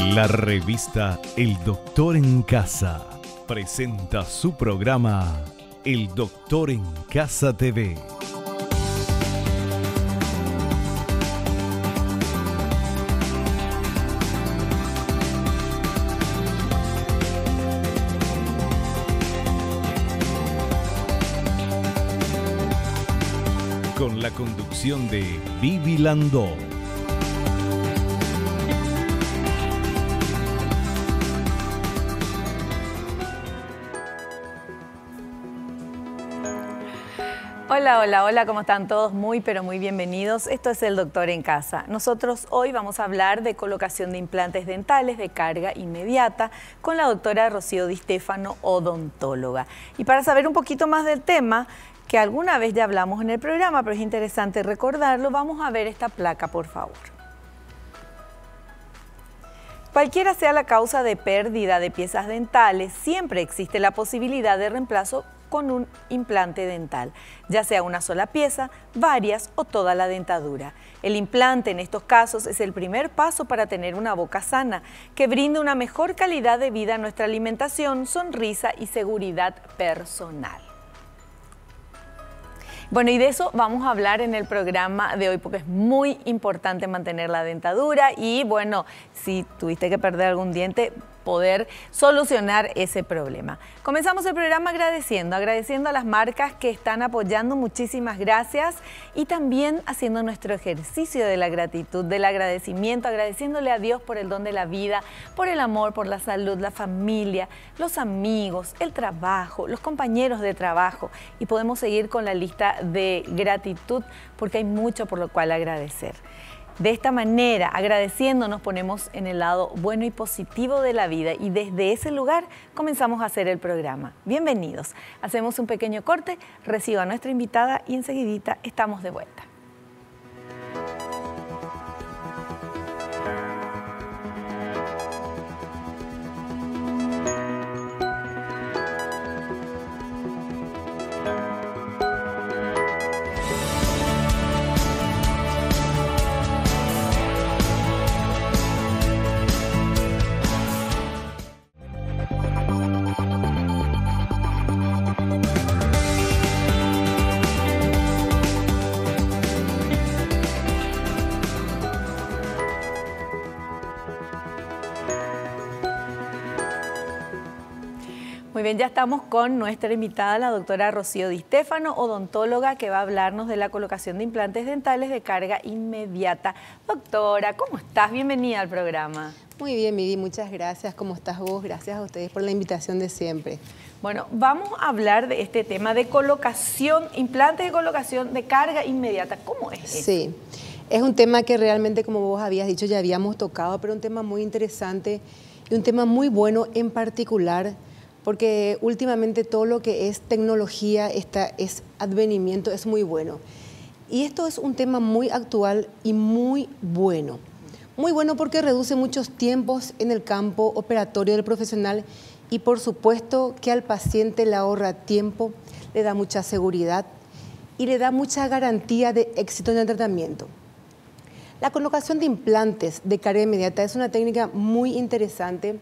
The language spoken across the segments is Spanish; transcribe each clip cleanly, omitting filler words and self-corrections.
La revista El Doctor en Casa presenta su programa El Doctor en Casa TV. Con la conducción de Vivi Landó. Hola, hola, hola, ¿cómo están todos? Muy, pero muy bienvenidos. Esto es El Doctor en Casa. Nosotros hoy vamos a hablar de colocación de implantes dentales de carga inmediata con la doctora Rocío Di Stefano, odontóloga. Y para saber un poquito más del tema, que alguna vez ya hablamos en el programa, pero es interesante recordarlo, vamos a ver esta placa, por favor. Cualquiera sea la causa de pérdida de piezas dentales, siempre existe la posibilidad de reemplazo con un implante dental, ya sea una sola pieza, varias o toda la dentadura. El implante en estos casos es el primer paso para tener una boca sana, que brinda una mejor calidad de vida a nuestra alimentación, sonrisa y seguridad personal. Bueno, y de eso vamos a hablar en el programa de hoy porque es muy importante mantener la dentadura y, bueno, si tuviste que perder algún diente, poder solucionar ese problema. Comenzamos el programa agradeciendo a las marcas que están apoyando, muchísimas gracias, y también haciendo nuestro ejercicio de la gratitud, del agradecimiento, agradeciéndole a Dios por el don de la vida, por el amor, por la salud, la familia, los amigos, el trabajo, los compañeros de trabajo, y podemos seguir con la lista de gratitud porque hay mucho por lo cual agradecer. De esta manera, agradeciendo, nos ponemos en el lado bueno y positivo de la vida y desde ese lugar comenzamos a hacer el programa. Bienvenidos. Hacemos un pequeño corte, recibo a nuestra invitada y enseguidita estamos de vuelta. Muy bien, ya estamos con nuestra invitada, la doctora Rocío Di Stefano, odontóloga, que va a hablarnos de la colocación de implantes dentales de carga inmediata. Doctora, ¿cómo estás? Bienvenida al programa. Muy bien, Vivi, muchas gracias. ¿Cómo estás vos? Gracias a ustedes por la invitación de siempre. Bueno, vamos a hablar de este tema de colocación, implantes de colocación de carga inmediata. ¿Cómo es eso? Sí, es un tema que realmente, como vos habías dicho, ya habíamos tocado, pero un tema muy interesante y un tema muy bueno en particular, porque últimamente todo lo que es tecnología, es advenimiento, es muy bueno. Y esto es un tema muy actual y muy bueno. Muy bueno porque reduce muchos tiempos en el campo operatorio del profesional y por supuesto que al paciente le ahorra tiempo, le da mucha seguridad y le da mucha garantía de éxito en el tratamiento. La colocación de implantes de carga inmediata es una técnica muy interesante.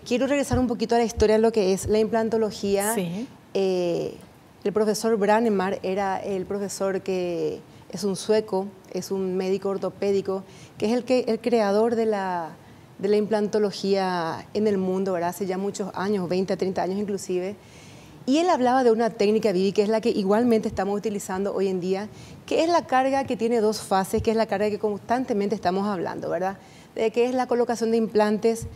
Quiero regresar un poquito a la historia de lo que es la implantología. Sí. El profesor Brånemark era el profesor que es un sueco, es un médico ortopédico, que es el creador de la implantología en el mundo, ¿verdad? Hace ya muchos años, 20 a 30 años inclusive. Y él hablaba de una técnica, Vivi, que es la que igualmente estamos utilizando hoy en día, que es la carga que tiene dos fases, que es la carga que constantemente estamos hablando, ¿verdad? De que es la colocación de implantes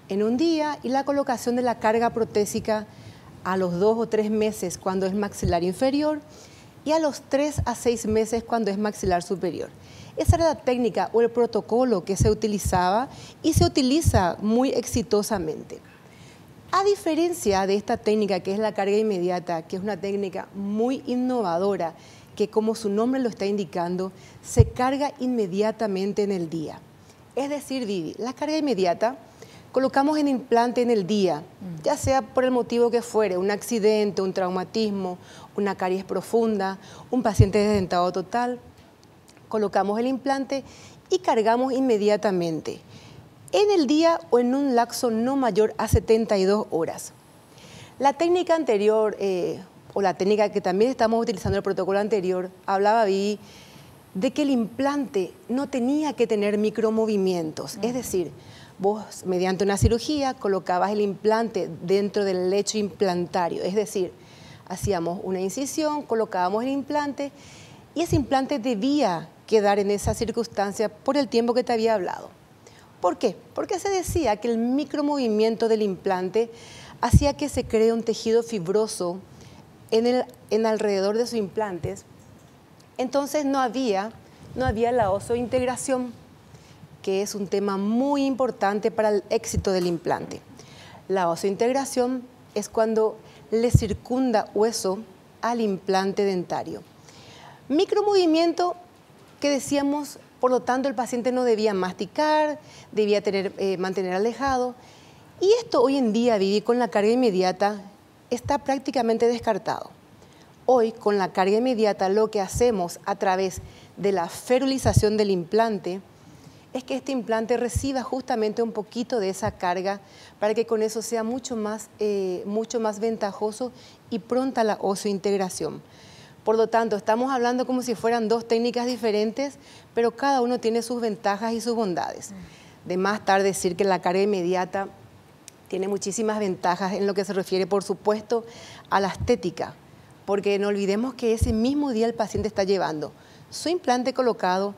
en un día y la colocación de la carga protésica a los 2 o 3 meses cuando es maxilar inferior y a los 3 a 6 meses cuando es maxilar superior. Esa era la técnica o el protocolo que se utilizaba y se utiliza muy exitosamente. A diferencia de esta técnica que es la carga inmediata, que es una técnica muy innovadora, que como su nombre lo está indicando, se carga inmediatamente en el día. Es decir, Vivi, la carga inmediata colocamos el implante en el día, ya sea por el motivo que fuere, un accidente, un traumatismo, una caries profunda, un paciente desdentado total, colocamos el implante y cargamos inmediatamente. en el día o en un lapso no mayor a 72 horas. La técnica anterior, o la técnica que también estamos utilizando en el protocolo anterior, hablaba de que el implante no tenía que tener micromovimientos. Es decir, vos mediante una cirugía colocabas el implante dentro del lecho implantario. Es decir, hacíamos una incisión, colocábamos el implante y ese implante debía quedar en esa circunstancia por el tiempo que te había hablado. ¿Por qué? Porque se decía que el micromovimiento del implante hacía que se cree un tejido fibroso en alrededor de sus implantes. Entonces no había la osseointegración, que es un tema muy importante para el éxito del implante. La osseointegración es cuando le circunda hueso al implante dentario. Micromovimiento que decíamos, por lo tanto, el paciente no debía masticar, debía mantener alejado. Y esto hoy en día, Vivi, con la carga inmediata, está prácticamente descartado. Hoy, con la carga inmediata, lo que hacemos a través de la ferulización del implante es que este implante reciba justamente un poquito de esa carga para que con eso sea mucho más ventajoso y pronta la osseointegración. Por lo tanto, estamos hablando como si fueran dos técnicas diferentes, pero cada uno tiene sus ventajas y sus bondades. De más tarde decir que la carga inmediata tiene muchísimas ventajas en lo que se refiere, por supuesto, a la estética, porque no olvidemos que ese mismo día el paciente está llevando su implante colocado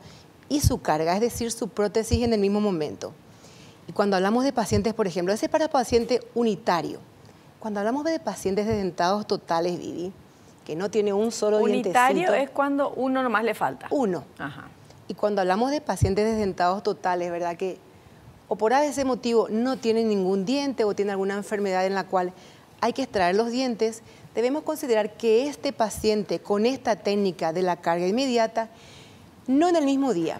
y su carga, es decir, su prótesis en el mismo momento. Y cuando hablamos de pacientes, por ejemplo, ese es para paciente unitario. Cuando hablamos de pacientes de dentados totales, Vivi, que no tiene un solo dientecito. Unitario es cuando uno nomás le falta. Uno. Ajá. Y cuando hablamos de pacientes de dentados totales, ¿verdad? Que o por ese motivo no tienen ningún diente o tienen alguna enfermedad en la cual hay que extraer los dientes, debemos considerar que este paciente con esta técnica de la carga inmediata, no en el mismo día,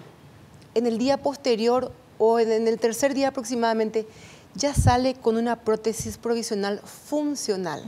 en el día posterior o en el tercer día aproximadamente, ya sale con una prótesis provisional funcional.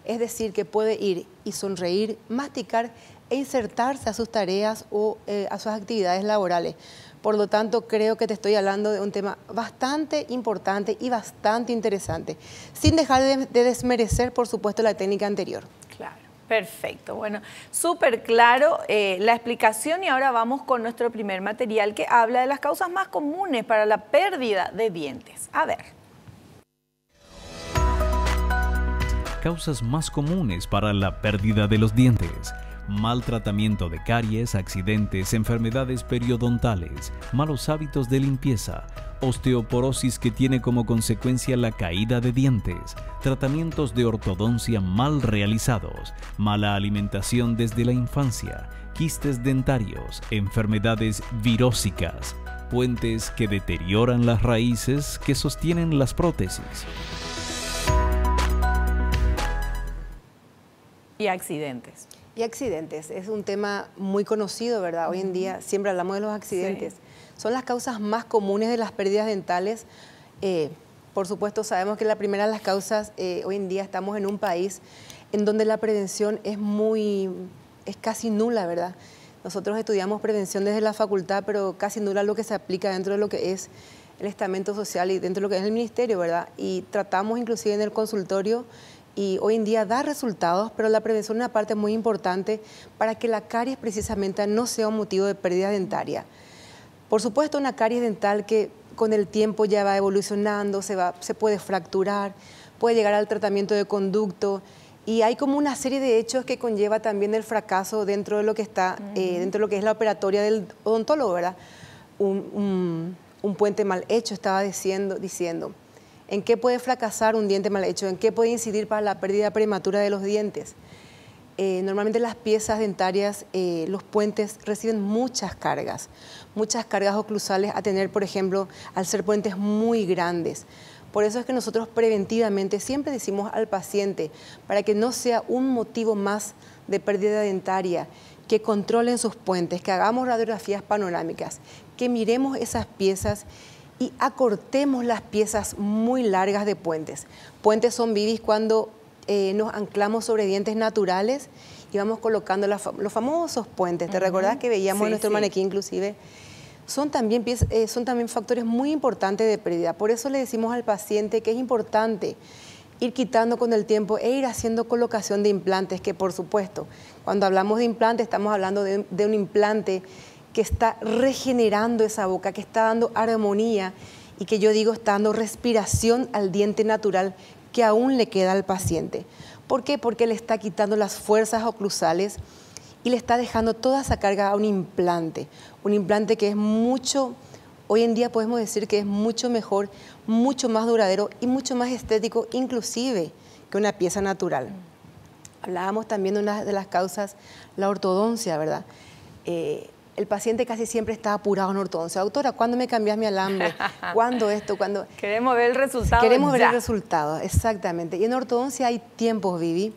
Es decir, que puede ir y sonreír, masticar e insertarse a sus tareas o a sus actividades laborales. Por lo tanto, creo que te estoy hablando de un tema bastante importante y bastante interesante, sin dejar de desmerecer, por supuesto, la técnica anterior. Claro, perfecto. Bueno, súper claro la explicación y ahora vamos con nuestro primer material que habla de las causas más comunes para la pérdida de dientes. A ver. Causas más comunes para la pérdida de los dientes: mal tratamiento de caries, accidentes, enfermedades periodontales, malos hábitos de limpieza, osteoporosis que tiene como consecuencia la caída de dientes, tratamientos de ortodoncia mal realizados, mala alimentación desde la infancia, quistes dentarios, enfermedades virósicas, puentes que deterioran las raíces que sostienen las prótesis. Y accidentes. Y accidentes, es un tema muy conocido, ¿verdad? Hoy en día siempre hablamos de los accidentes. Sí. Son las causas más comunes de las pérdidas dentales. Por supuesto, sabemos que la primera de las causas, hoy en día estamos en un país en donde la prevención es casi nula, ¿verdad? Nosotros estudiamos prevención desde la facultad, pero casi nula lo que se aplica dentro de lo que es el estamento social y dentro de lo que es el ministerio, ¿verdad? Y tratamos inclusive en el consultorio y hoy en día da resultados, pero la prevención es una parte muy importante para que la caries precisamente no sea un motivo de pérdida dentaria. Por supuesto, una caries dental que con el tiempo ya va evolucionando, se puede fracturar, puede llegar al tratamiento de conducto y hay como una serie de hechos que conlleva también el fracaso dentro de lo que está, dentro de lo que es la operatoria del odontólogo, ¿verdad? Un puente mal hecho, estaba diciendo. ¿En qué puede fracasar un diente mal hecho? ¿En qué puede incidir para la pérdida prematura de los dientes? Normalmente las piezas dentarias, los puentes reciben muchas cargas oclusales a tener, por ejemplo, al ser puentes muy grandes. Por eso es que nosotros preventivamente siempre decimos al paciente, para que no sea un motivo más de pérdida dentaria, que controlen sus puentes, que hagamos radiografías panorámicas, que miremos esas piezas y acortemos las piezas muy largas de puentes. Puentes son vivis cuando nos anclamos sobre dientes naturales y vamos colocando los famosos puentes. ¿Te recordás que veíamos en nuestro maniquí inclusive? son también factores muy importantes de pérdida. Por eso le decimos al paciente que es importante ir quitando con el tiempo e ir haciendo colocación de implantes, que por supuesto, cuando hablamos de implantes estamos hablando de un implante que está regenerando esa boca, que está dando armonía y que yo digo está dando respiración al diente natural que aún le queda al paciente. ¿Por qué? Porque le está quitando las fuerzas oclusales y le está dejando toda esa carga a un implante que es mucho, hoy en día podemos decir que es mucho mejor, mucho más duradero y mucho más estético inclusive que una pieza natural. Hablábamos también de una de las causas, la ortodoncia, ¿verdad? El paciente casi siempre está apurado en ortodoncia. Doctora, ¿cuándo me cambias mi alambre? ¿Cuándo esto? ¿Cuándo? Queremos ver el resultado. Queremos ver el resultado, exactamente. Y en ortodoncia hay tiempos, Vivi.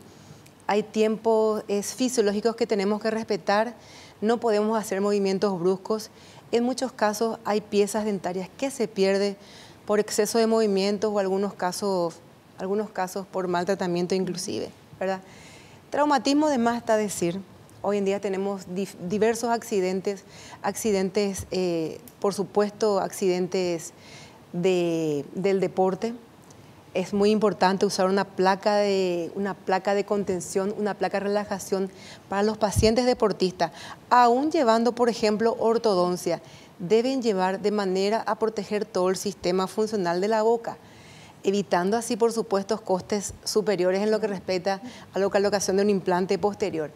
Hay tiempos fisiológicos que tenemos que respetar. No podemos hacer movimientos bruscos. En muchos casos hay piezas dentarias que se pierden por exceso de movimientos o algunos casos por maltratamiento inclusive, ¿verdad? Traumatismo de más está decir. Hoy en día tenemos diversos accidentes, por supuesto, accidentes del deporte. Es muy importante usar una placa de contención, una placa de relajación para los pacientes deportistas. Aún llevando, por ejemplo, ortodoncia, deben llevar de manera a proteger todo el sistema funcional de la boca, evitando así, por supuesto, costes superiores en lo que respecta a la colocación de un implante posterior.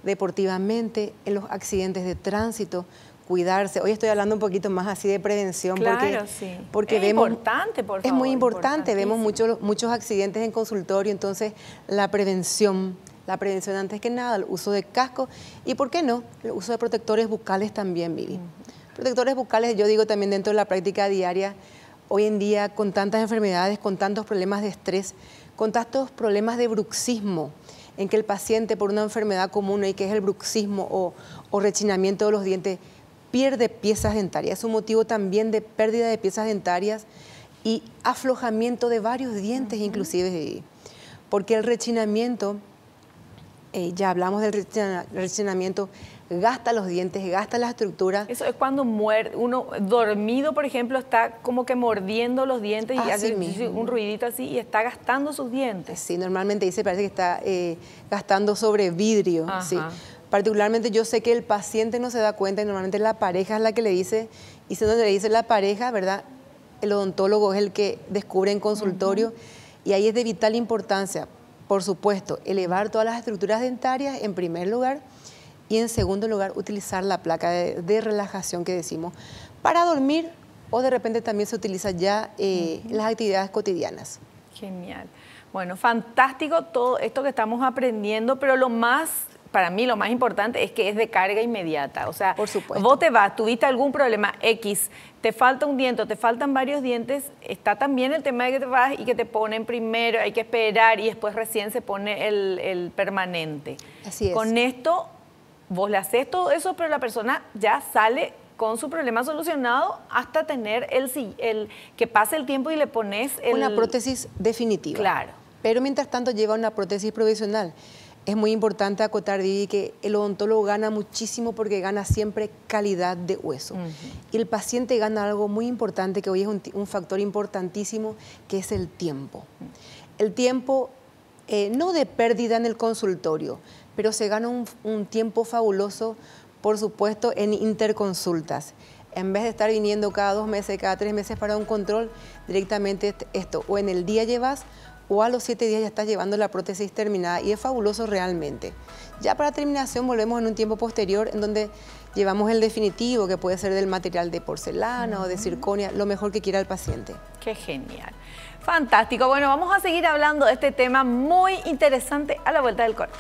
Deportivamente, en los accidentes de tránsito, cuidarse. Hoy estoy hablando un poquito más así de prevención. Claro, porque es vemos, importante, por favor. Es muy importante, vemos muchos accidentes en consultorio, entonces la prevención antes que nada, el uso de casco y, ¿por qué no?, el uso de protectores bucales también, Vivi. Protectores bucales, yo digo también dentro de la práctica diaria, hoy en día con tantas enfermedades, con tantos problemas de estrés, con tantos problemas de bruxismo, en que el paciente por una enfermedad común y que es el bruxismo o rechinamiento de los dientes pierde piezas dentarias. Es un motivo también de pérdida de piezas dentarias y aflojamiento de varios dientes inclusive, porque el rechinamiento, ya hablamos del rechinamiento, gasta los dientes, gasta la estructura. Eso es cuando muerde, uno dormido, por ejemplo, está como que mordiendo los dientes y hace un ruidito así y está gastando sus dientes. Sí, normalmente dice, parece que está gastando sobre vidrio. Sí. Particularmente yo sé que el paciente no se da cuenta y normalmente la pareja es la que le dice, y si no le dice la pareja, ¿verdad?, el odontólogo es el que descubre en consultorio y ahí es de vital importancia, por supuesto, elevar todas las estructuras dentarias en primer lugar y en segundo lugar utilizar la placa de relajación que decimos para dormir o de repente también se utiliza ya en las actividades cotidianas. Genial. Bueno, fantástico todo esto que estamos aprendiendo, pero para mí lo más importante es que es de carga inmediata. O sea, por supuesto, vos te vas, tuviste algún problema X, te falta un diente, te faltan varios dientes, está también el tema de que te vas y que te ponen primero, hay que esperar y después recién se pone el permanente. Así es. Con esto, vos le haces todo eso, pero la persona ya sale con su problema solucionado hasta tener que pase el tiempo y le pones una prótesis definitiva. Claro. Pero mientras tanto lleva una prótesis provisional. Es muy importante acotar, Vivi, que el odontólogo gana muchísimo porque gana siempre calidad de hueso. Y el paciente gana algo muy importante, que hoy es un factor importantísimo, que es el tiempo. El tiempo, no de pérdida en el consultorio, pero se gana un tiempo fabuloso, por supuesto, en interconsultas. En vez de estar viniendo cada 2 meses, cada 3 meses para un control, directamente esto, o en el día llevas, o a los 7 días ya estás llevando la prótesis terminada y es fabuloso realmente. Ya para terminación volvemos en un tiempo posterior en donde llevamos el definitivo, que puede ser del material de porcelana o de circonia, lo mejor que quiera el paciente. Qué genial. Fantástico. Bueno, vamos a seguir hablando de este tema muy interesante a la vuelta del corte.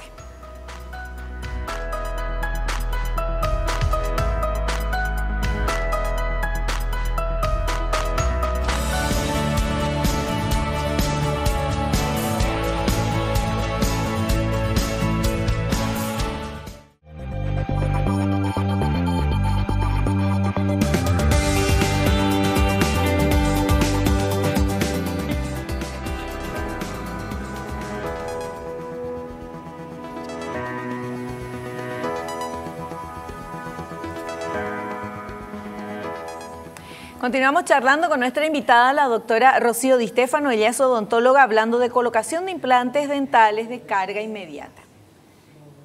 Continuamos charlando con nuestra invitada, la doctora Rocío Di Stefano. Ella es odontóloga, hablando de colocación de implantes dentales de carga inmediata.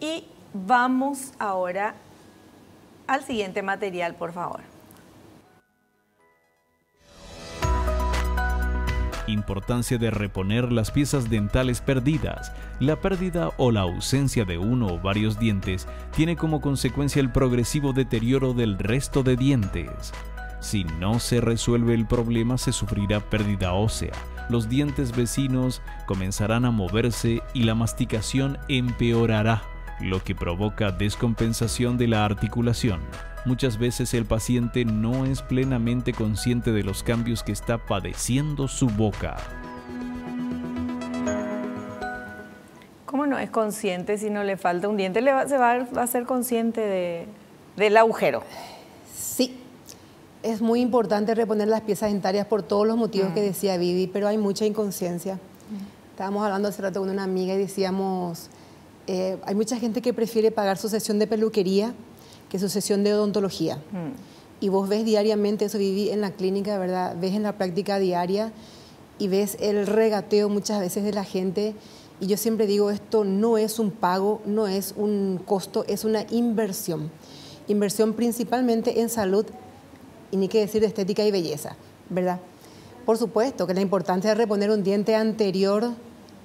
Y vamos ahora al siguiente material, por favor. Importancia de reponer las piezas dentales perdidas. La pérdida o la ausencia de uno o varios dientes tiene como consecuencia el progresivo deterioro del resto de dientes. Si no se resuelve el problema, se sufrirá pérdida ósea. Los dientes vecinos comenzarán a moverse y la masticación empeorará, lo que provoca descompensación de la articulación. Muchas veces el paciente no es plenamente consciente de los cambios que está padeciendo su boca. ¿Cómo no es consciente si no le falta un diente? ¿Se va a ser consciente del agujero? Sí, es muy importante reponer las piezas dentarias por todos los motivos que decía Vivi, pero hay mucha inconsciencia. Estábamos hablando hace rato con una amiga y decíamos, hay mucha gente que prefiere pagar su sesión de peluquería que su sesión de odontología. Y vos ves diariamente eso, Vivi, en la clínica, ¿verdad? Ves en la práctica diaria y ves el regateo muchas veces de la gente. Y yo siempre digo, esto no es un pago, no es un costo, es una inversión. Inversión principalmente en salud, y ni qué decir de estética y belleza, ¿verdad? Por supuesto que la importancia de reponer un diente anterior,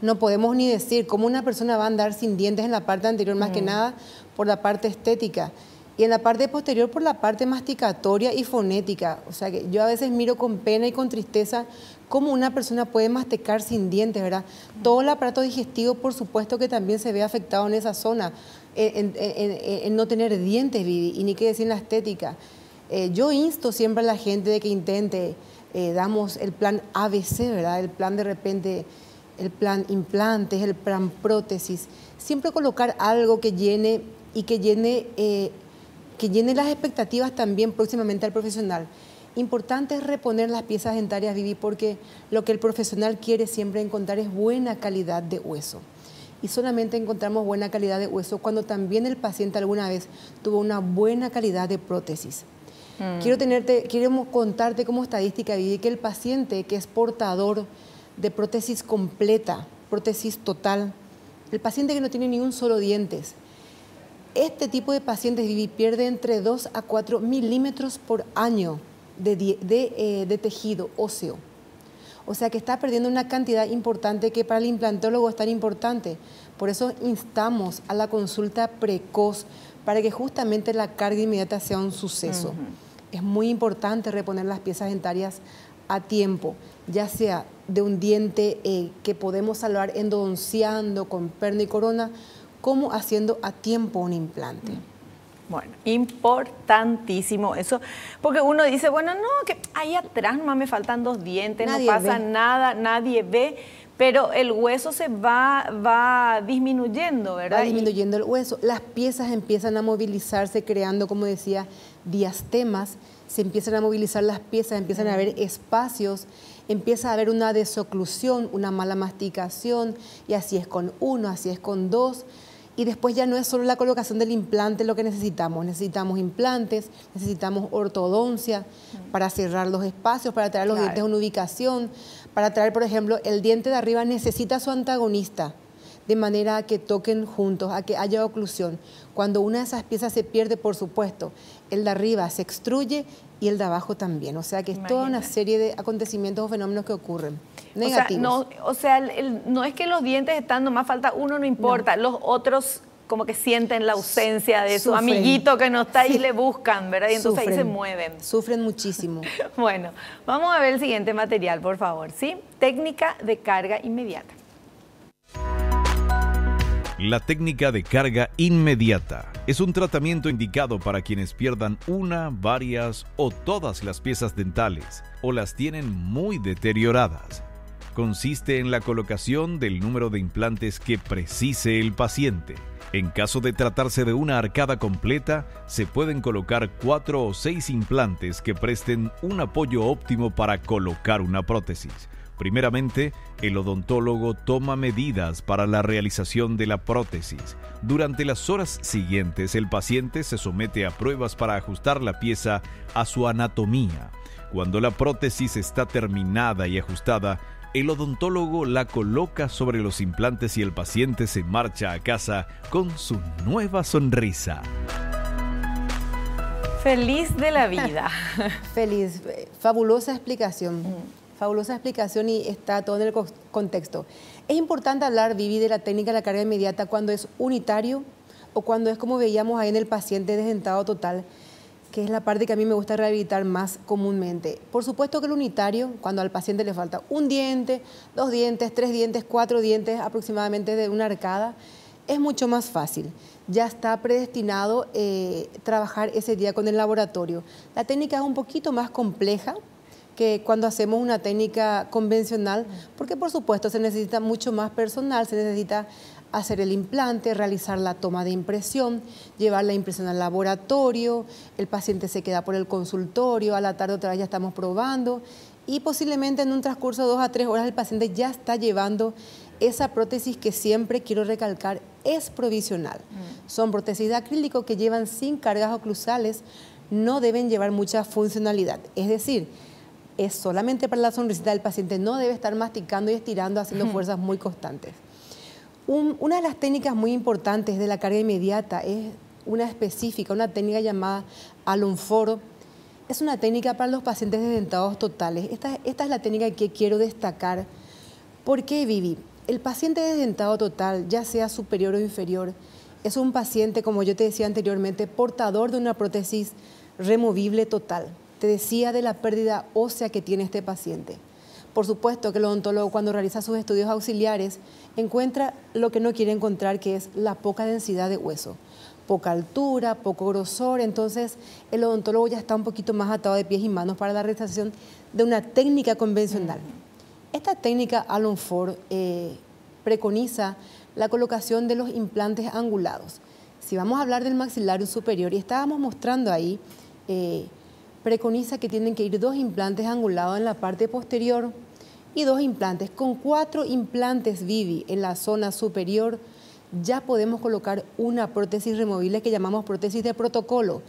no podemos ni decir cómo una persona va a andar sin dientes en la parte anterior, más que nada por la parte estética. Y en la parte posterior por la parte masticatoria y fonética. O sea que yo a veces miro con pena y con tristeza cómo una persona puede masticar sin dientes, ¿verdad? Todo el aparato digestivo, por supuesto que también se ve afectado en esa zona, en no tener dientes, Vivi, y ni qué decir en la estética. Yo insto siempre a la gente de que intente, damos el plan ABC, ¿verdad? El plan de repente, el plan implantes, el plan prótesis. Siempre colocar algo que llene y que llene las expectativas también próximamente al profesional. Importante es reponer las piezas dentarias, Vivi, porque lo que el profesional quiere siempre encontrar es buena calidad de hueso. Y solamente encontramos buena calidad de hueso cuando también el paciente alguna vez tuvo una buena calidad de prótesis. Queremos contarte como estadística, Vivi, que el paciente que es portador de prótesis completa, prótesis total, el paciente que no tiene ni un solo diente, este tipo de pacientes, Vivi, pierde entre 2 a 4 milímetros por año de tejido óseo. O sea que está perdiendo una cantidad importante que para el implantólogo es tan importante. Por eso instamos a la consulta precoz para que justamente la carga inmediata sea un suceso. Es muy importante reponer las piezas dentarias a tiempo, ya sea de un diente que podemos salvar endodonciando con perno y corona, como haciendo a tiempo un implante. Bueno, importantísimo eso, porque uno dice, bueno, no, que ahí atrás nomás me faltan 2 dientes, no pasa nada, nadie ve, pero el hueso se va disminuyendo, ¿verdad? Va disminuyendo el hueso, las piezas empiezan a movilizarse creando, como decía, diastemas, se empiezan a movilizar las piezas, empiezan a haber espacios, empieza a haber una desoclusión, una mala masticación, y así es con 1, así es con 2. Y después ya no es solo la colocación del implante lo que necesitamos. Necesitamos implantes, necesitamos ortodoncia para cerrar los espacios, para traer los dientes a una ubicación, para traer, por ejemplo, el diente de arriba necesita su antagonista, de manera a que toquen juntos, a que haya oclusión. Cuando una de esas piezas se pierde, por supuesto, el de arriba se extruye y el de abajo también. O sea que es toda una serie de acontecimientos o fenómenos que ocurren. Negativos. No es que los dientes están, nomás falta uno, no importa. Los otros como que sienten la ausencia de su amiguito que no está ahí y le buscan, ¿verdad? Y entonces ahí se mueven. Sufren muchísimo. Bueno, vamos a ver el siguiente material, por favor, ¿sí? Técnica de carga inmediata. La técnica de carga inmediata es un tratamiento indicado para quienes pierdan una, varias o todas las piezas dentales o las tienen muy deterioradas. Consiste en la colocación del número de implantes que precise el paciente. En caso de tratarse de una arcada completa, se pueden colocar 4 o 6 implantes que presten un apoyo óptimo para colocar una prótesis. Primeramente, el odontólogo toma medidas para la realización de la prótesis. Durante las horas siguientes, el paciente se somete a pruebas para ajustar la pieza a su anatomía. Cuando la prótesis está terminada y ajustada, el odontólogo la coloca sobre los implantes y el paciente se marcha a casa con su nueva sonrisa. Feliz de la vida. Feliz, fabulosa explicación. Fabulosa explicación y está todo en el contexto. Es importante hablar, Vivi, de la técnica de la carga inmediata cuando es unitario o cuando es como veíamos ahí en el paciente desdentado total, que es la parte que a mí me gusta rehabilitar más comúnmente. Por supuesto que el unitario, cuando al paciente le falta un diente, 2 dientes, 3 dientes, 4 dientes aproximadamente de una arcada, es mucho más fácil. Ya está predestinado trabajar ese día con el laboratorio. La técnica es un poquito más compleja que cuando hacemos una técnica convencional, porque por supuesto se necesita mucho más personal, se necesita hacer el implante, realizar la toma de impresión, llevar la impresión al laboratorio, el paciente se queda por el consultorio, a la tarde otra vez ya estamos probando y posiblemente en un transcurso de 2 a 3 horas el paciente ya está llevando esa prótesis que siempre quiero recalcar es provisional. Son prótesis de acrílico que llevan sin cargas oclusales, no deben llevar mucha funcionalidad, es decir, es solamente para la sonrisita del paciente, no debe estar masticando y estirando, haciendo fuerzas muy constantes. Una de las técnicas muy importantes de la carga inmediata es una específica, una técnica llamada alonforo. Es una técnica para los pacientes desdentados totales. Esta es la técnica que quiero destacar. ¿Por qué, Vivi? El paciente desdentado total, ya sea superior o inferior, es un paciente, como yo te decía anteriormente, portador de una prótesis removible total. Te decía de la pérdida ósea que tiene este paciente. Por supuesto que el odontólogo cuando realiza sus estudios auxiliares encuentra lo que no quiere encontrar, que es la poca densidad de hueso, poca altura, poco grosor. Entonces el odontólogo ya está un poquito más atado de pies y manos para la realización de una técnica convencional. Esta técnica alonforo preconiza la colocación de los implantes angulados. Si vamos a hablar del maxilar superior, y estábamos mostrando ahí, preconiza que tienen que ir 2 implantes angulados en la parte posterior y 2 implantes. Con 4 implantes, Vivi, en la zona superior, ya podemos colocar una prótesis removible que llamamos prótesis de protocolo.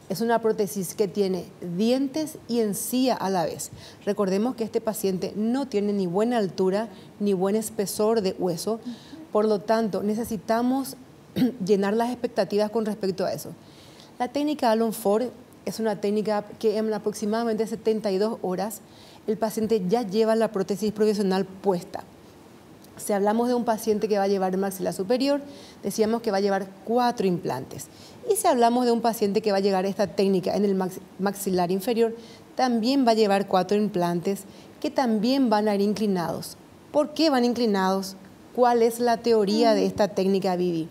Es una prótesis que tiene dientes y encía a la vez. Recordemos que este paciente no tiene ni buena altura ni buen espesor de hueso, por lo tanto necesitamos llenar las expectativas con respecto a eso. La técnica alonforo es una técnica que en aproximadamente 72 horas el paciente ya lleva la prótesis provisional puesta. Si hablamos de un paciente que va a llevar el maxilar superior, decíamos que va a llevar 4 implantes. Y si hablamos de un paciente que va a llegar a esta técnica en el maxilar inferior, también va a llevar 4 implantes que también van a ir inclinados. ¿Por qué van inclinados? ¿Cuál es la teoría de esta técnica, Vivi?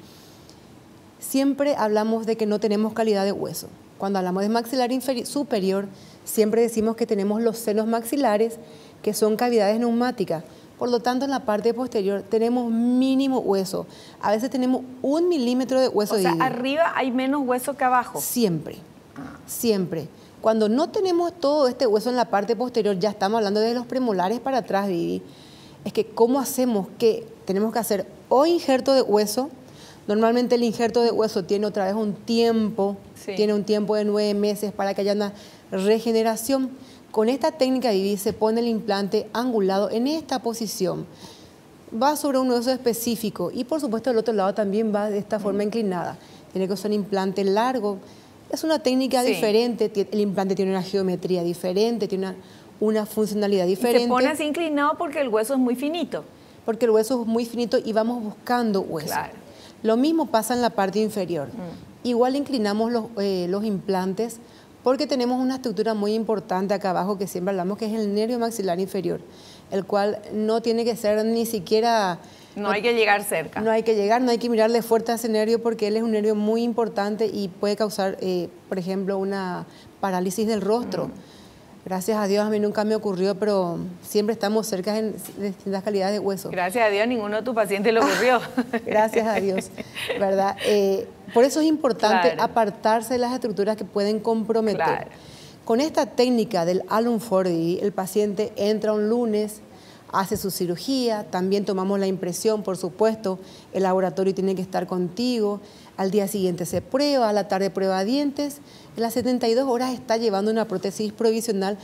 Siempre hablamos de que no tenemos calidad de hueso. Cuando hablamos de maxilar superior, siempre decimos que tenemos los senos maxilares, que son cavidades neumáticas. Por lo tanto, en la parte posterior tenemos mínimo hueso. A veces tenemos 1 milímetro de hueso. O sea, arriba hay menos hueso que abajo. Siempre, siempre. Cuando no tenemos todo este hueso en la parte posterior, ya estamos hablando de los premolares para atrás, Vivi. Es que, ¿cómo hacemos? Que tenemos que hacer o injerto de hueso. Normalmente el injerto de hueso tiene otra vez un tiempo, tiene un tiempo de 9 meses para que haya una regeneración. Con esta técnica, Vivi, se pone el implante angulado en esta posición. Va sobre un hueso específico y por supuesto el otro lado también va de esta forma inclinada. Tiene que ser un implante largo. Es una técnica diferente, el implante tiene una geometría diferente, tiene una funcionalidad diferente. Y se pone así inclinado porque el hueso es muy finito. Porque el hueso es muy finito y vamos buscando hueso. Claro. Lo mismo pasa en la parte inferior. Igual inclinamos los implantes porque tenemos una estructura muy importante acá abajo que siempre hablamos, que es el nervio maxilar inferior, el cual no tiene que ser ni siquiera... No hay que llegar cerca. No hay que llegar, no hay que mirarle fuerte a ese nervio porque él es un nervio muy importante y puede causar, por ejemplo, una parálisis del rostro. Gracias a Dios a mí nunca me ocurrió, pero siempre estamos cerca en distintas calidades de hueso. Gracias a Dios ninguno de tus pacientes le ocurrió. Gracias a Dios, ¿verdad? Por eso es importante apartarse de las estructuras que pueden comprometer. Claro. Con esta técnica del alonforo, el paciente entra un lunes, hace su cirugía, también tomamos la impresión, por supuesto, el laboratorio tiene que estar contigo, al día siguiente se prueba, a la tarde prueba dientes, en las 72 horas está llevando una prótesis provisional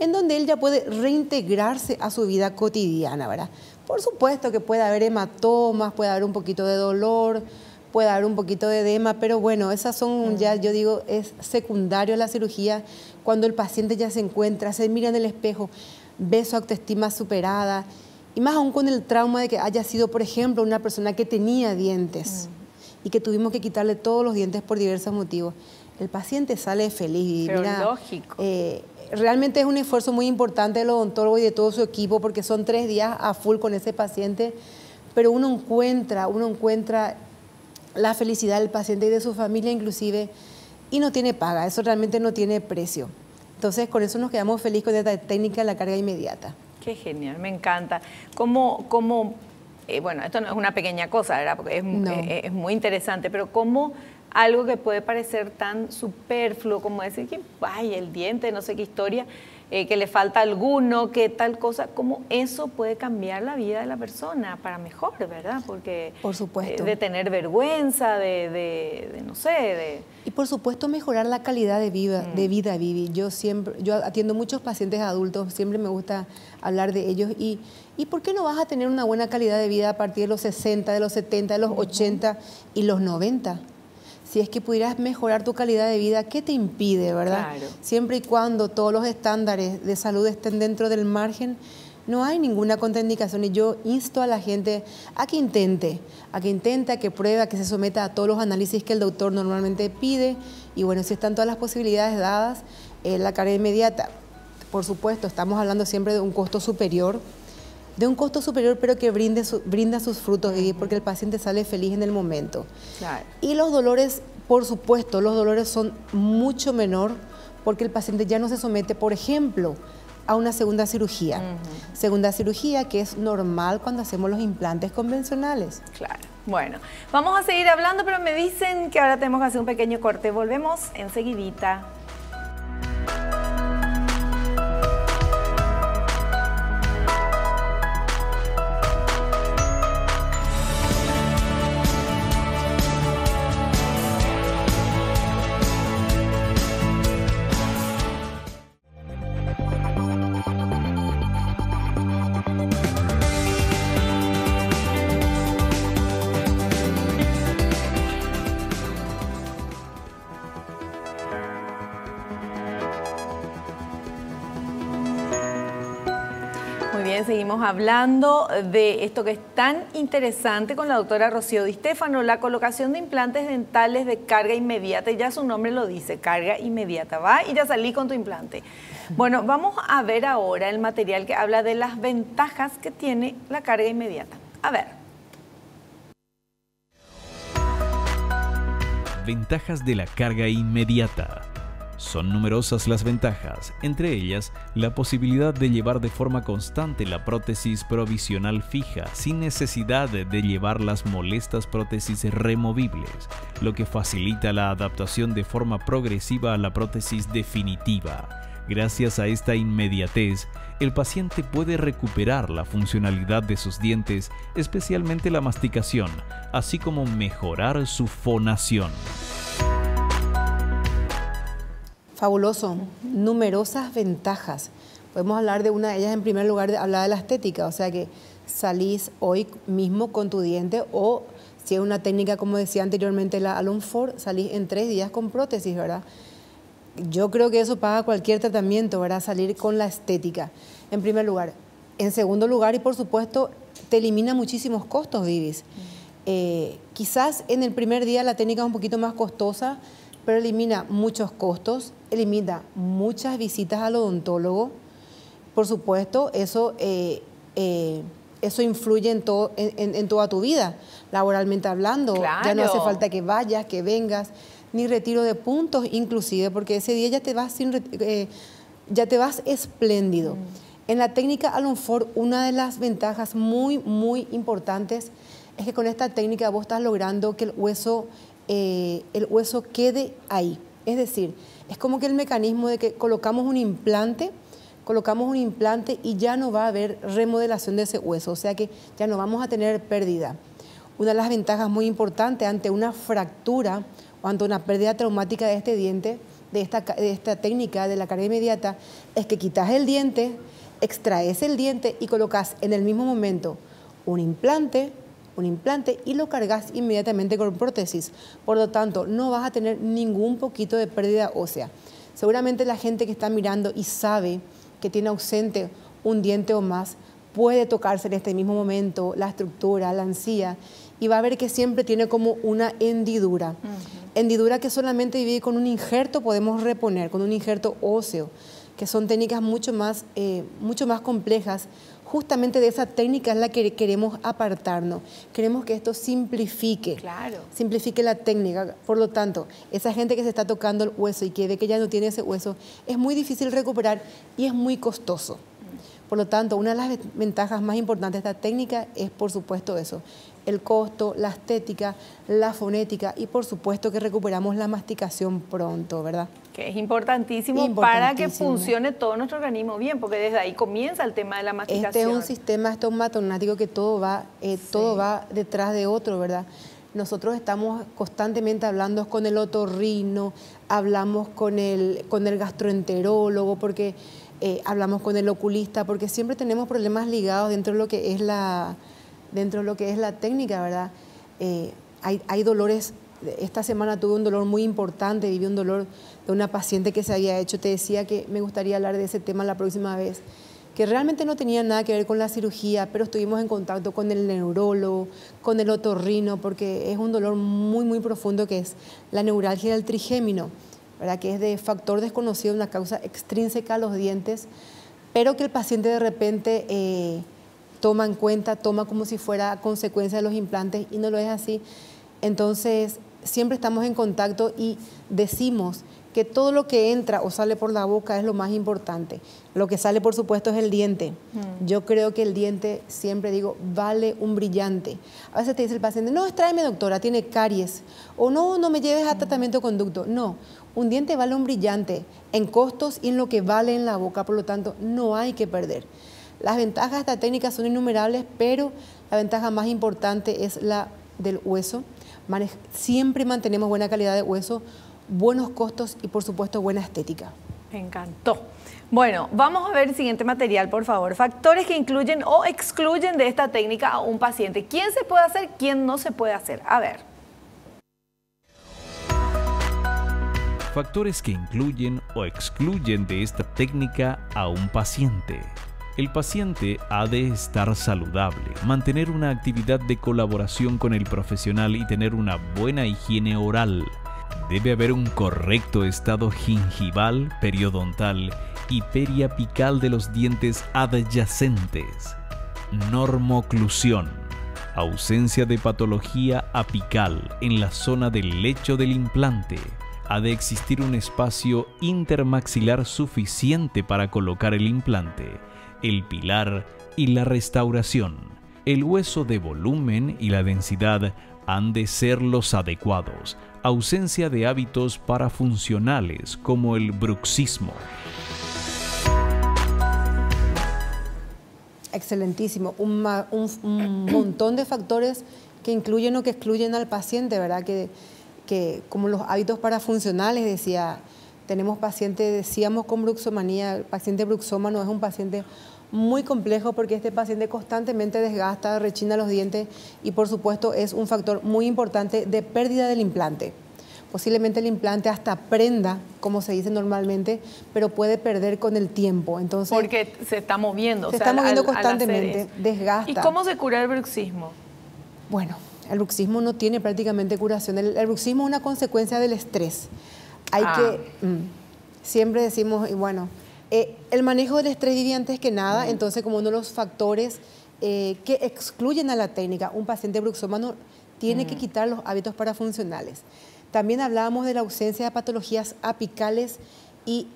en donde él ya puede reintegrarse a su vida cotidiana, ¿verdad? Por supuesto que puede haber hematomas, puede haber un poquito de dolor, puede haber un poquito de edema, pero bueno, esas son ya, yo digo, es secundario a la cirugía, cuando el paciente ya se encuentra, se mira en el espejo, ve su autoestima superada, y más aún con el trauma de que haya sido, por ejemplo, una persona que tenía dientes y que tuvimos que quitarle todos los dientes por diversos motivos. El paciente sale feliz. Pero mira, lógico. Realmente es un esfuerzo muy importante del odontólogo y de todo su equipo, porque son 3 días a full con ese paciente, pero uno encuentra la felicidad del paciente y de su familia inclusive, y no tiene paga, eso realmente no tiene precio. Entonces, con eso nos quedamos felices con esta técnica de la carga inmediata. Qué genial, me encanta. Bueno, esto no es una pequeña cosa, ¿verdad? Porque es muy interesante, pero ¿cómo algo que puede parecer tan superfluo como decir que, ay, el diente, no sé qué historia, que le falta alguno, que tal cosa, cómo eso puede cambiar la vida de la persona para mejor, ¿verdad? Porque por supuesto. De tener vergüenza, no sé, Y por supuesto mejorar la calidad de vida, Vivi. Yo atiendo muchos pacientes adultos, siempre me gusta hablar de ellos. ¿Y por qué no vas a tener una buena calidad de vida a partir de los 60, de los 70, de los 80 y los 90? Si es que pudieras mejorar tu calidad de vida, ¿qué te impide, verdad? Claro. Siempre y cuando todos los estándares de salud estén dentro del margen, no hay ninguna contraindicación. Y yo insto a la gente a que intente, a que pruebe, a que se someta a todos los análisis que el doctor normalmente pide. Y bueno, si están todas las posibilidades dadas, la carga inmediata, por supuesto, estamos hablando siempre de un costo superior, pero que brinda sus frutos, porque el paciente sale feliz en el momento. Claro. Y los dolores, por supuesto, los dolores son mucho menor porque el paciente ya no se somete, por ejemplo, a una segunda cirugía. Segunda cirugía que es normal cuando hacemos los implantes convencionales. Claro. Bueno, vamos a seguir hablando, pero me dicen que ahora tenemos que hacer un pequeño corte. Volvemos enseguidita. Seguimos hablando de esto que es tan interesante con la doctora Rocío Di Stefano, la colocación de implantes dentales de carga inmediata, y ya su nombre lo dice, carga inmediata, va y ya salí con tu implante. Bueno, vamos a ver ahora el material que habla de las ventajas que tiene la carga inmediata. A ver. Ventajas de la carga inmediata. Son numerosas las ventajas, entre ellas la posibilidad de llevar de forma constante la prótesis provisional fija sin necesidad de llevar las molestas prótesis removibles, lo que facilita la adaptación de forma progresiva a la prótesis definitiva. Gracias a esta inmediatez, el paciente puede recuperar la funcionalidad de sus dientes, especialmente la masticación, así como mejorar su fonación. Fabuloso, numerosas ventajas. Podemos hablar de una de ellas, en primer lugar, hablar de la estética, o sea que salís hoy mismo con tu diente, o si es una técnica, como decía anteriormente la Alon Ford, salís en 3 días con prótesis, ¿verdad? Yo creo que eso paga cualquier tratamiento, ¿verdad? Salir con la estética, en primer lugar. En segundo lugar, y por supuesto, te elimina muchísimos costos, Vivis. Quizás en el primer día la técnica es un poquito más costosa, pero elimina muchos costos, elimina muchas visitas al odontólogo. Por supuesto, eso influye en toda tu vida, laboralmente hablando. Claro. Ya no hace falta que vayas, que vengas, ni retiro de puntos inclusive, porque ese día ya te vas espléndido. En la técnica Alon Ford, una de las ventajas muy, muy importantes es que con esta técnica vos estás logrando que el hueso quede ahí. Es decir, es como que el mecanismo de que colocamos un implante y ya no va a haber remodelación de ese hueso, o sea que ya no vamos a tener pérdida. Una de las ventajas muy importantes ante una fractura o ante una pérdida traumática de este diente de esta técnica de la carga inmediata es que quitas el diente, extraes el diente y colocas en el mismo momento un implante y lo cargas inmediatamente con prótesis. Por lo tanto, no vas a tener ningún poquito de pérdida ósea. Seguramente la gente que está mirando y sabe que tiene ausente un diente o más, puede tocarse en este mismo momento la estructura, la encía, y va a ver que siempre tiene como una hendidura. Hendidura que solamente con un injerto podemos reponer, con un injerto óseo, que son técnicas mucho más complejas. Justamente de esa técnica es la que queremos apartarnos. Queremos que esto simplifique, simplifique la técnica. Por lo tanto, esa gente que se está tocando el hueso y que ve que ya no tiene ese hueso, es muy difícil recuperar y es muy costoso. Por lo tanto, una de las ventajas más importantes de esta técnica es, por supuesto, eso. El costo, la estética, la fonética y, por supuesto, que recuperamos la masticación pronto, ¿verdad? Que es importantísimo para que funcione todo nuestro organismo bien, porque desde ahí comienza el tema de la masticación. Este es un sistema estomatognático que todo va detrás de otro, ¿verdad? Nosotros estamos constantemente hablando con el otorrino, hablamos con el gastroenterólogo, porque hablamos con el oculista, porque siempre tenemos problemas ligados dentro de lo que es la técnica, ¿verdad? Hay dolores. Esta semana tuve un dolor muy importante, viví un dolor de una paciente que se había hecho. Te decía que me gustaría hablar de ese tema la próxima vez, que realmente no tenía nada que ver con la cirugía, pero estuvimos en contacto con el neurólogo, con el otorrino, porque es un dolor muy, muy profundo, que es la neuralgia del trigémino, ¿verdad? Que es de factor desconocido, una causa extrínseca a los dientes, pero que el paciente de repente toma en cuenta, toma como si fuera consecuencia de los implantes, y no lo es así. Entonces, siempre estamos en contacto y decimos que todo lo que entra o sale por la boca es lo más importante. Lo que sale, por supuesto, es el diente. Yo creo que el diente, siempre digo, vale un brillante. A veces te dice el paciente, no, tráeme, doctora, tiene caries. O no me lleves a tratamiento de conducto. No, un diente vale un brillante en costos y en lo que vale en la boca. Por lo tanto, no hay que perder. Las ventajas de esta técnica son innumerables, pero la ventaja más importante es la del hueso. Siempre mantenemos buena calidad de hueso, buenos costos y, por supuesto, buena estética. Me encantó. Bueno, vamos a ver el siguiente material, por favor. Factores que incluyen o excluyen de esta técnica a un paciente. ¿Quién se puede hacer? ¿Quién no se puede hacer? A ver. Factores que incluyen o excluyen de esta técnica a un paciente. El paciente ha de estar saludable, mantener una actividad de colaboración con el profesional y tener una buena higiene oral. Debe haber un correcto estado gingival, periodontal y periapical de los dientes adyacentes. Normoclusión. Ausencia de patología apical en la zona del lecho del implante. Ha de existir un espacio intermaxilar suficiente para colocar el implante, el pilar y la restauración. El hueso de volumen y la densidad han de ser los adecuados. Ausencia de hábitos parafuncionales como el bruxismo. Excelentísimo. Un montón de factores que incluyen o que excluyen al paciente, ¿verdad? Que como los hábitos parafuncionales, tenemos pacientes, decíamos, con bruxomanía. El paciente bruxómano es un paciente muy complejo porque este paciente constantemente desgasta, rechina los dientes y, por supuesto, es un factor muy importante de pérdida del implante. Posiblemente el implante hasta prenda, como se dice normalmente, pero puede perder con el tiempo. Entonces, porque se está moviendo. Se está moviendo constantemente, desgasta. ¿Y cómo se cura el bruxismo? Bueno, el bruxismo no tiene prácticamente curación. El bruxismo es una consecuencia del estrés. Siempre decimos, y bueno, el manejo del estrés vivía antes que nada, entonces como uno de los factores que excluyen a la técnica, un paciente bruxómano tiene que quitar los hábitos parafuncionales. También hablábamos de la ausencia de patologías apicales y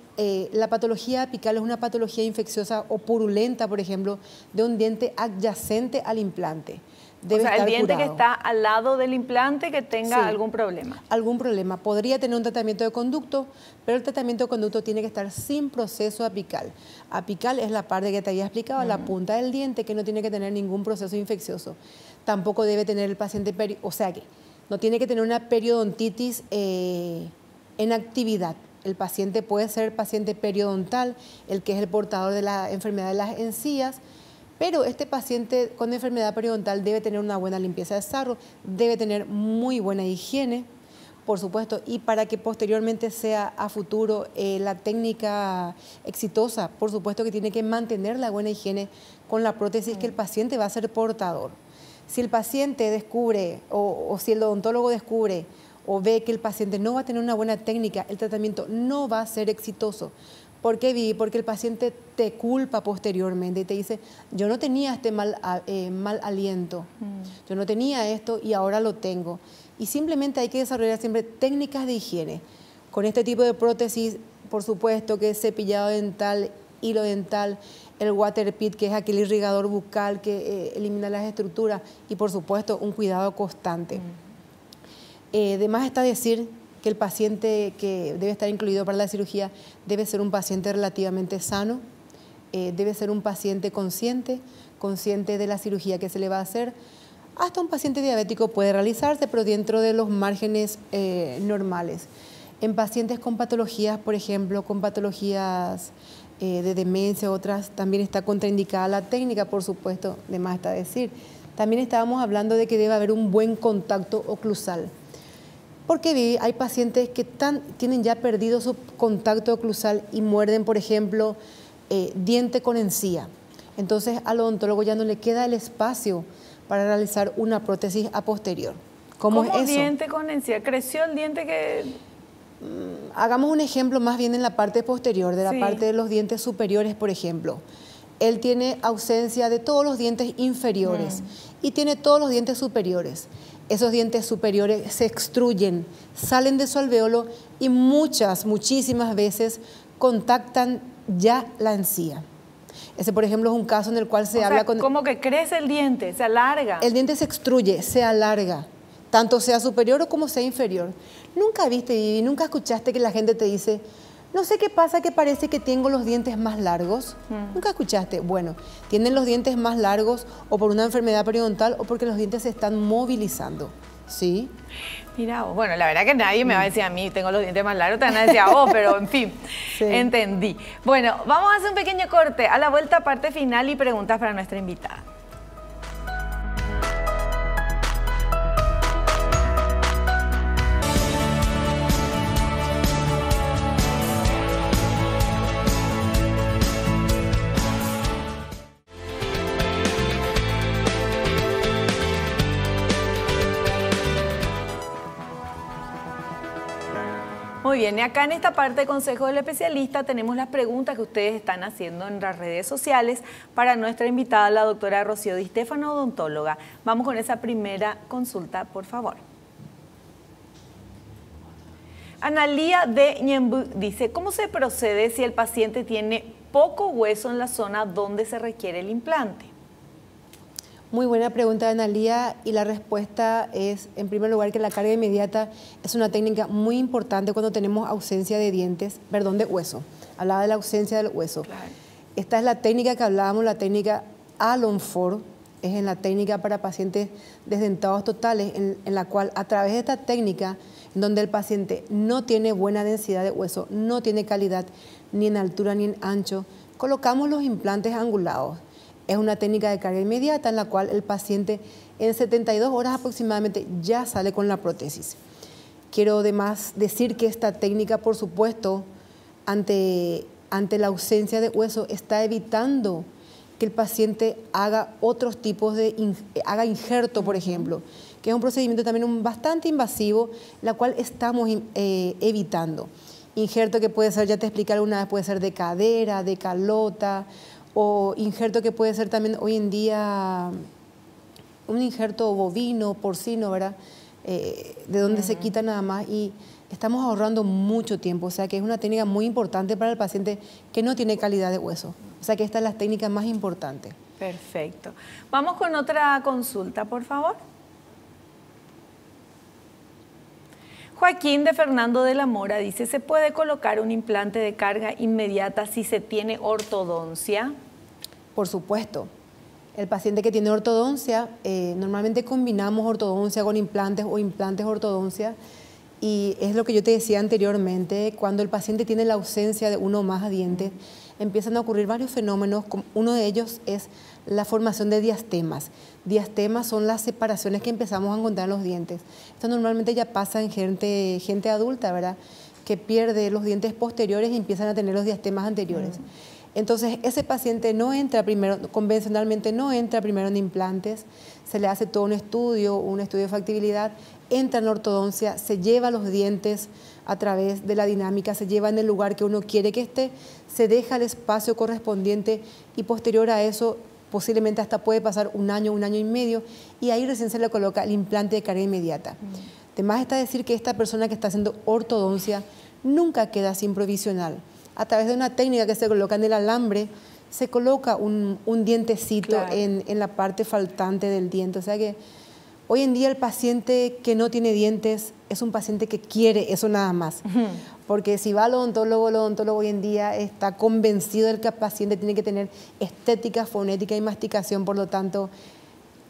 la patología apical es una patología infecciosa o purulenta, por ejemplo, de un diente adyacente al implante. O sea, el diente que está al lado del implante que tenga algún problema. Algún problema. Podría tener un tratamiento de conducto, pero el tratamiento de conducto tiene que estar sin proceso apical. Apical es la parte que te había explicado, la punta del diente, que no tiene que tener ningún proceso infeccioso. Tampoco debe tener el paciente, o sea que no tiene que tener una periodontitis en actividad. El paciente puede ser paciente periodontal, el que es el portador de la enfermedad de las encías, pero este paciente con enfermedad periodontal debe tener una buena limpieza de sarro, debe tener muy buena higiene, por supuesto, y para que posteriormente sea a futuro la técnica exitosa, por supuesto que tiene que mantener la buena higiene con la prótesis que el paciente va a ser portador. Si el paciente descubre o si el odontólogo descubre o ve que el paciente no va a tener una buena técnica, el tratamiento no va a ser exitoso. ¿Por qué, Vivi? Porque el paciente te culpa posteriormente y te dice, yo no tenía este mal aliento, yo no tenía esto y ahora lo tengo. Y simplemente hay que desarrollar siempre técnicas de higiene. Con este tipo de prótesis, por supuesto que es cepillado dental, hilo dental, el water pit, que es aquel irrigador bucal que elimina las estructuras, y por supuesto un cuidado constante. De más está decir que el paciente que debe estar incluido para la cirugía debe ser un paciente relativamente sano, debe ser un paciente consciente de la cirugía que se le va a hacer. Hasta un paciente diabético puede realizarse, pero dentro de los márgenes normales. En pacientes con patologías, por ejemplo, con patologías de demencia, otras, también está contraindicada la técnica, por supuesto, de más está decir. También estábamos hablando de que debe haber un buen contacto oclusal. Porque hay pacientes que tienen ya perdido su contacto oclusal y muerden, por ejemplo, diente con encía. Entonces al odontólogo ya no le queda el espacio para realizar una prótesis a posterior. ¿Cómo es eso? Diente con encía? ¿Creció el diente que...? Hagamos un ejemplo más bien en la parte posterior, de la parte de los dientes superiores, por ejemplo. Él tiene ausencia de todos los dientes inferiores y tiene todos los dientes superiores. Esos dientes superiores se extruyen, salen de su alvéolo y muchísimas veces contactan ya la encía. Ese, por ejemplo, es un caso en el cual se habla con... Como que crece el diente, se alarga. El diente se extruye, se alarga, tanto sea superior o como sea inferior. ¿Nunca viste, Vivi, nunca escuchaste que la gente te dice, no sé qué pasa, que parece que tengo los dientes más largos? ¿Nunca escuchaste? Bueno, tienen los dientes más largos o por una enfermedad periodontal o porque los dientes se están movilizando, ¿sí? Mira, bueno, la verdad que nadie me va a decir a mí, tengo los dientes más largos, te van a decir a vos, pero en fin, entendí. Bueno, vamos a hacer un pequeño corte. A la vuelta, parte final y preguntas para nuestra invitada. Muy bien, y acá en esta parte de Consejo del Especialista tenemos las preguntas que ustedes están haciendo en las redes sociales para nuestra invitada, la doctora Rocío Di Stefano, odontóloga. Vamos con esa primera consulta, por favor. Analía de Ñembú dice, ¿cómo se procede si el paciente tiene poco hueso en la zona donde se requiere el implante? Muy buena pregunta, Analía, y la respuesta es, en primer lugar, que la carga inmediata es una técnica muy importante cuando tenemos ausencia de dientes, perdón, de hueso. Hablaba de la ausencia del hueso. Claro. Esta es la técnica que hablábamos, la técnica Alon Ford, es en la técnica para pacientes desdentados totales, en la cual a través de esta técnica, en donde el paciente no tiene buena densidad de hueso, no tiene calidad ni en altura ni en ancho, colocamos los implantes angulados. Es una técnica de carga inmediata en la cual el paciente en 72 horas aproximadamente ya sale con la prótesis. Quiero además decir que esta técnica, por supuesto, ante la ausencia de hueso, está evitando que el paciente haga otros tipos haga injerto, por ejemplo, que es un procedimiento también bastante invasivo, la cual estamos evitando. Injerto que puede ser, ya te expliqué alguna vez, puede ser de cadera, de calota, o injerto que puede ser también hoy en día un injerto bovino, porcino, ¿verdad? De donde se quita nada más y estamos ahorrando mucho tiempo. O sea que es una técnica muy importante para el paciente que no tiene calidad de hueso. O sea que esta es la técnica más importante. Perfecto. Vamos con otra consulta, por favor. Joaquín de Fernando de la Mora dice, ¿se puede colocar un implante de carga inmediata si se tiene ortodoncia? Por supuesto. El paciente que tiene ortodoncia, normalmente combinamos ortodoncia con implantes o implantes ortodoncia. Y es lo que yo te decía anteriormente, cuando el paciente tiene la ausencia de uno o más dientes, empiezan a ocurrir varios fenómenos. Uno de ellos es la formación de diastemas. Diastemas son las separaciones que empezamos a encontrar en los dientes. Esto normalmente ya pasa en gente adulta, ¿verdad?, que pierde los dientes posteriores y empiezan a tener los diastemas anteriores. Entonces, ese paciente no entra primero, convencionalmente no entra primero en implantes, se le hace todo un estudio de factibilidad, entra en la ortodoncia, se lleva los dientes a través de la dinámica, se lleva en el lugar que uno quiere que esté, se deja el espacio correspondiente y posterior a eso, posiblemente hasta puede pasar un año y medio, y ahí recién se le coloca el implante de carga inmediata. Además está decir que esta persona que está haciendo ortodoncia nunca queda sin provisional. A través de una técnica que se coloca en el alambre, se coloca un dientecito, claro, en la parte faltante del diente. O sea que hoy en día el paciente que no tiene dientes es un paciente que quiere eso nada más. Porque si va al odontólogo, el odontólogo hoy en día está convencido de que el paciente tiene que tener estética, fonética y masticación. Por lo tanto,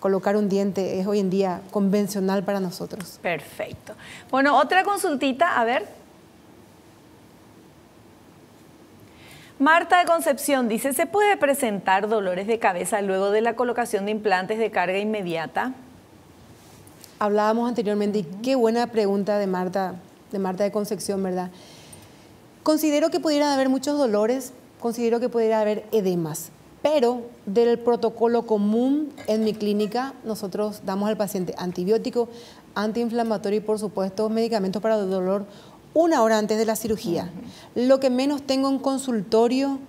colocar un diente es hoy en día convencional para nosotros. Perfecto. Bueno, otra consultita, a ver. Marta de Concepción dice, ¿se puede presentar dolores de cabeza luego de la colocación de implantes de carga inmediata? Hablábamos anteriormente, y qué buena pregunta de Marta de Concepción, ¿verdad? Considero que pudiera haber muchos dolores, considero que pudiera haber edemas, pero del protocolo común en mi clínica, nosotros damos al paciente antibiótico, antiinflamatorio y por supuesto medicamentos para el dolor 1 hora antes de la cirugía. Lo que menos tengo en consultorio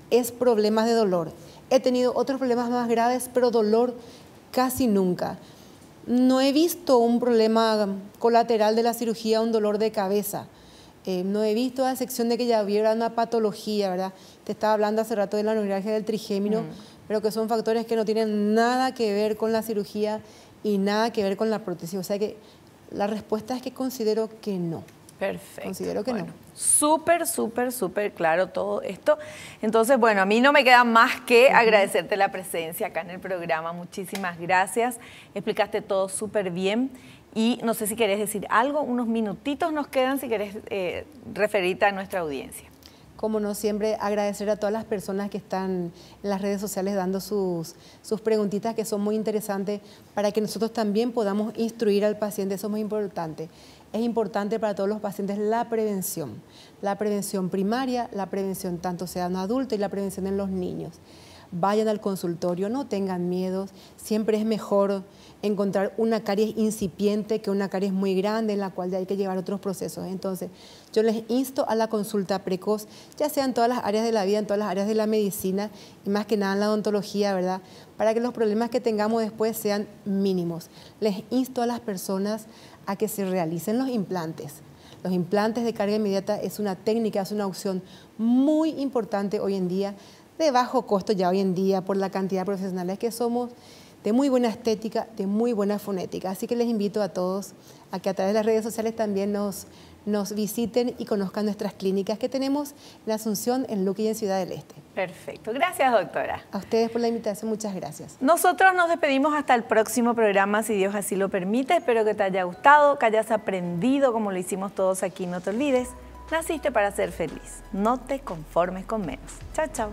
es problemas de dolor. He tenido otros problemas más graves, pero dolor casi nunca. No he visto un problema colateral de la cirugía, un dolor de cabeza. No he visto a excepción de que ya hubiera una patología, ¿verdad? Te estaba hablando hace rato de la neuralgia del trigémino, pero que son factores que no tienen nada que ver con la cirugía y nada que ver con la prótesis. O sea que la respuesta es que considero que no. Perfecto. Considero que no. Súper claro todo esto. Entonces, bueno, a mí no me queda más que agradecerte la presencia acá en el programa. Muchísimas gracias. Explicaste todo súper bien. Y no sé si querés decir algo, unos minutitos nos quedan si querés referirte a nuestra audiencia. Como no, siempre agradecer a todas las personas que están en las redes sociales dando sus preguntitas que son muy interesantes para que nosotros también podamos instruir al paciente. Eso es muy importante. Es importante para todos los pacientes la prevención primaria, la prevención tanto sea en adultos y la prevención en los niños. Vayan al consultorio, no tengan miedo, siempre es mejor encontrar una caries incipiente que una caries muy grande en la cual ya hay que llevar otros procesos. Entonces, yo les insto a la consulta precoz, ya sea en todas las áreas de la vida, en todas las áreas de la medicina y más que nada en la odontología, ¿verdad?, para que los problemas que tengamos después sean mínimos. Les insto a las personas a que se realicen los implantes. Los implantes de carga inmediata es una técnica, es una opción muy importante hoy en día, de bajo costo ya hoy en día por la cantidad de profesionales que somos, de muy buena estética, de muy buena fonética. Así que les invito a todos a que a través de las redes sociales también nos visiten y conozcan nuestras clínicas que tenemos en Asunción, en Luque y en Ciudad del Este. Perfecto. Gracias, doctora. A ustedes por la invitación, muchas gracias. Nosotros nos despedimos hasta el próximo programa, si Dios así lo permite. Espero que te haya gustado, que hayas aprendido como lo hicimos todos aquí. No te olvides, naciste para ser feliz. No te conformes con menos. Chao, chao.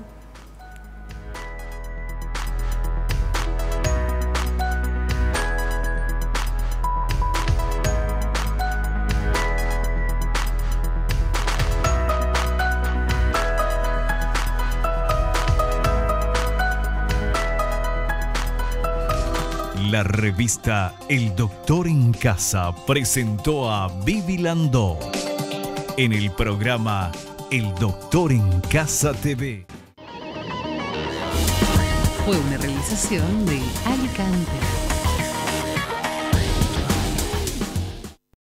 La revista El Doctor en Casa presentó a Vivi Landó en el programa El Doctor en Casa TV. Fue una realización de Alicante.